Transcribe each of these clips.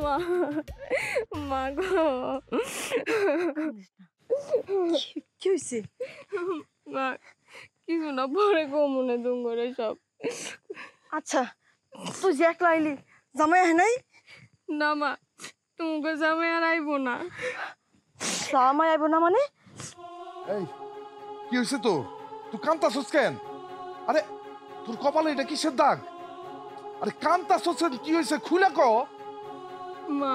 মা মা গো কি হয়েছে? মা কিছু না, পরে গো মনে দুম করে সব। আচ্ছা তুই যে একলা আইলি, জামাই আহে নাই? না মা, তোমাকে জামাই আর আইবো না। জামাই আইব না মানে? এই কি হয়েছে তোর? তুই কান্তাছস কেন? আরে তোর কপালে এটা কিসের দাগ? আরে কান্তাছস কেন? কি হয়েছে খুলে ক। মা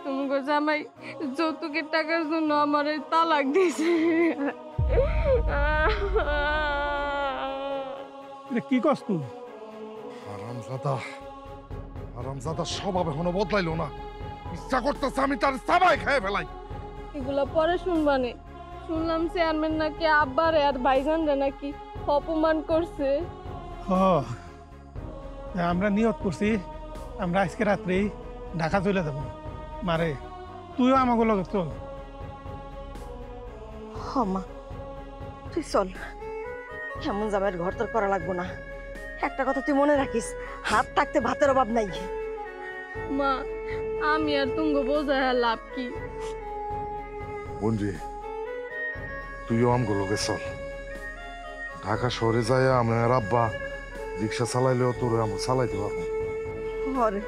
তোমাকে জামাই যৌতুকের টাকার জন্য আমার তালাক দিয়েছে। কি কস তুই? আরামজাদা স্বভাব এখনো বদলাইলো না। ইচ্ছা করতেছে আমি তার সাবাই খেয়ে ফেলাই। এগুলা পরে শুনবানে। শুনলাম চেয়ারম্যান নাকি আব্বারে আর ভাইজানরে নাকি অপমান করছে। আমরা নিয়ত করছি আমরা আজকে রাত্রেই ঢাকা চলে যাব। মারে তুইও আমাকে লগে চল। হ মা তুই চল, এমন জামাইয়ের ঘর তোর করা লাগবো না। একটা কথা তুই মনে রাখিস, হাত থাকতে ভাতের অভাব নাই। মা আমি আর তুঙ্গ বোঝায় লাভ কি? বন্ধু তুইও আমগুলো চল। ঢাকা শহরে যায় আমার আব্বা রিক্সা চালাইলেও তোর আমি চালাইতে পারবো। হরে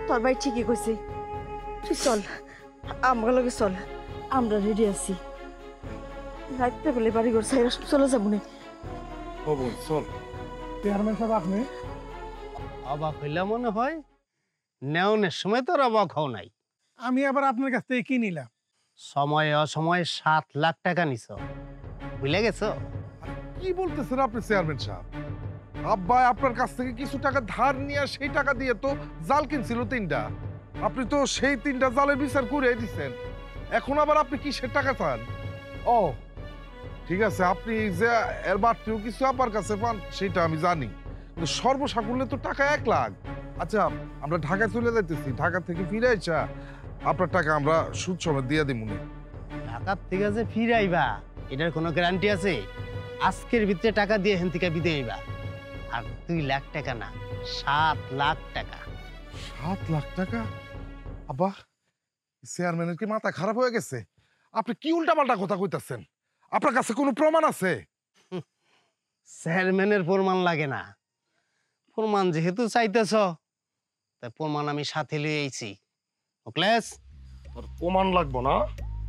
তোর ভাই ঠিকই কইছে, তুই চল আমার লগে চল, আমরা রেডি আছি। রাইতে বলে বাড়ি ঘর সাইরা চলে যাবো না। ও বোন চল। চেয়ারম্যান সাহেব আপনি অবাক হইলা মনে হয়? নেওনের সময় তোর অবাক হও নাই। আমি আবার আপনার কাছ থেকে কি নিলাম? সময়ে অসময়ে 7 লাখ টাকা নিছ, ভুলে গেছো? কি বলতেছেন আপনি চেয়ারম্যান সাহেব? আব্বা আপনার কাছ থেকে কিছু টাকা ধার নিয়ে সেই টাকা দিয়ে তো জাল কিনছিল 3টা। আপনি তো সেই 3টা জালের বিচার করে দিচ্ছেন। এখন আবার আপনি কিসের টাকা চান? ও ঠিক আছে, আপনি যে এর বাড়তিও কিছু আপনার কাছে পান সেটা আমি জানি, কিন্তু সর্বসাকুল্যে তো টাকা 1 লাখ। আচ্ছা আমরা ঢাকা চলে যাইতেছি, ঢাকা থেকে ফিরে আইসা আপনার টাকা আমরা সুদ সমেত দিয়ে দিব। ঢাকার থেকে যে ফিরে আইবা এটার কোনো গ্যারান্টি আছে? আজকের ভিতরে টাকা দিয়ে হেন থেকে বিদে আইবা। আর 2 লাখ টাকা না, 7 লাখ টাকা। 7 লাখ টাকা? আব্বা চেয়ারম্যানের কি মাথা খারাপ হয়ে গেছে? আপনি কি উল্টাপাল্টা কথা কইতাছেন? আপনার কাছে কোনো প্রমাণ আছে? চেয়ারম্যানের প্রমাণ লাগে না। প্রমাণ যেহেতু চাইতেছ, তাই প্রমাণ আমি সাথে লিয়ে আইছি। ওকলেস তোর প্রমাণ লাগবো না,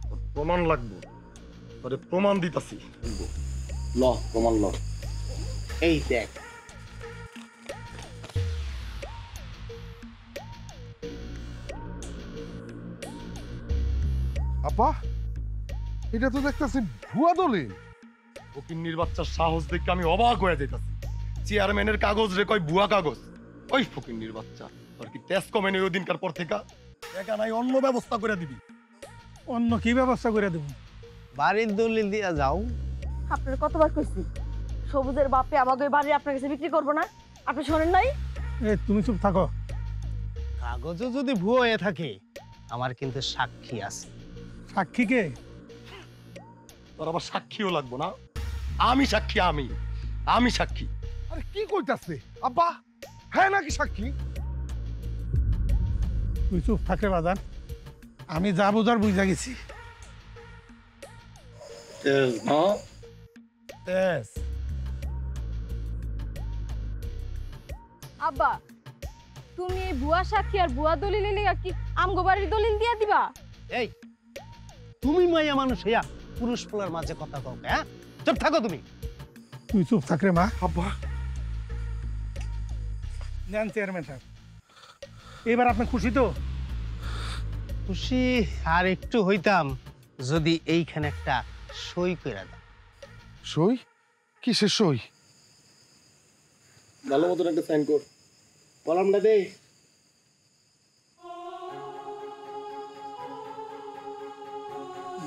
তোর প্রমাণ লাগবো। তোরে প্রমাণ দিতাছি। ল প্রমাণ ল। এই দেখ। আব্বা এটা তো দেখতেছি ভুয়া দলিল। ফকিন্নির বাচ্চার সাহস দেখে আমি অবাক হয়ে যাইতাছি। চেয়ারম্যানের কাগজ রে কয় ভুয়া কাগজ। ওই ফকিন্নির বাচ্চা, তোর কি তেজ কমে নেই ওই দিনকার পর থেকে? টাকা নাই, অন্য ব্যবস্থা করে দিবি। অন্য কি ব্যবস্থা করে দেব? বাড়ির দলিল দিয়া যাও। আপনার কতবার কইছি সবুজের বাপে আমাকে বাড়ি আপনার কাছে বিক্রি করবো না, আপনি শোনেন নাই? তুমি চুপ থাকো। কাগজও যদি ভুয়ো হয়ে থাকে, আমার কিন্তু সাক্ষী আছে। সাক্ষী কে? তোর আবার সাক্ষীও লাগবো না? আমি সাক্ষী, আমি সাক্ষী। আরে কি কইতাছে আব্বা? হ্যাঁ নাকি সাক্ষী? তুই চুপ থাকলে বাজান, আমি যা বুঝার বুঝা গেছি। তেজ না তেজ। আব্বা তুমি এই ভুয়া সাক্ষী আর ভুয়া দলিল লিগা কি আমগো বাড়ির দলিল দিয়া দিবা? এই তুমি মাইয়া মানুষ হইয়া পুরুষ পোলার মাঝে কথা কও, হ্যাঁ? চুপ থাকো তুমি। তুই চুপ থাকলে মা। আব্বা নেন চেয়ারম্যান সাহেব, এবার আপনি খুশি তো? খুশি আর একটু হইতাম যদি এইখানে একটা সই করে দাও। সই? কিসের সই? ভালো মতন একটা সাইন কর। কলমটা দে।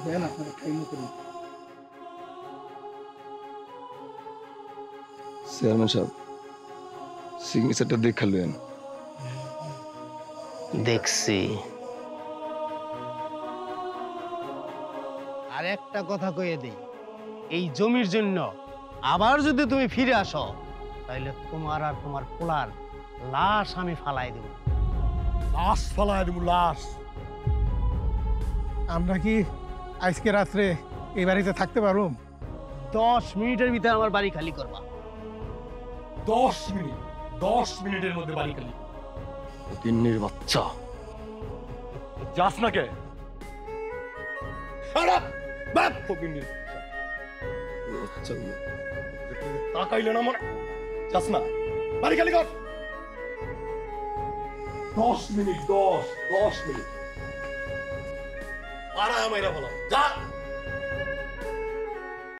দেন আপনারা টাইম করুন। চেয়ারম্যান সাহেব সিগনেচারটা দেখালেন? দেখছি। আর একটা কথা কইয়ে দেই, এই জমির জন্য আবার যদি তুমি ফিরে আসো, তাহলে তোমার আর তোমার পোলার লাশ আমি ফালাই দেব। লাশ ফালায় দেবো, লাশ। আমরা কি আজকে রাত্রে এই বাড়িতে থাকতে পারবো? 10 মিনিটের ভিতরে আমার বাড়ি খালি করবা। 10 মিনিট, 10 মিনিটের মধ্যে বাড়ি খালি। ফকিন্নির বাচ্চা, যাস না কে? আরে বাপ, ফকিন্নির বাচ্চা। বাচ্চাগুলো তাকাইলে না মনে, যাস না, বাড়ি খালি কর। 10 মিনিট, 10 মিনিট। আরাম এরা বলো, যা।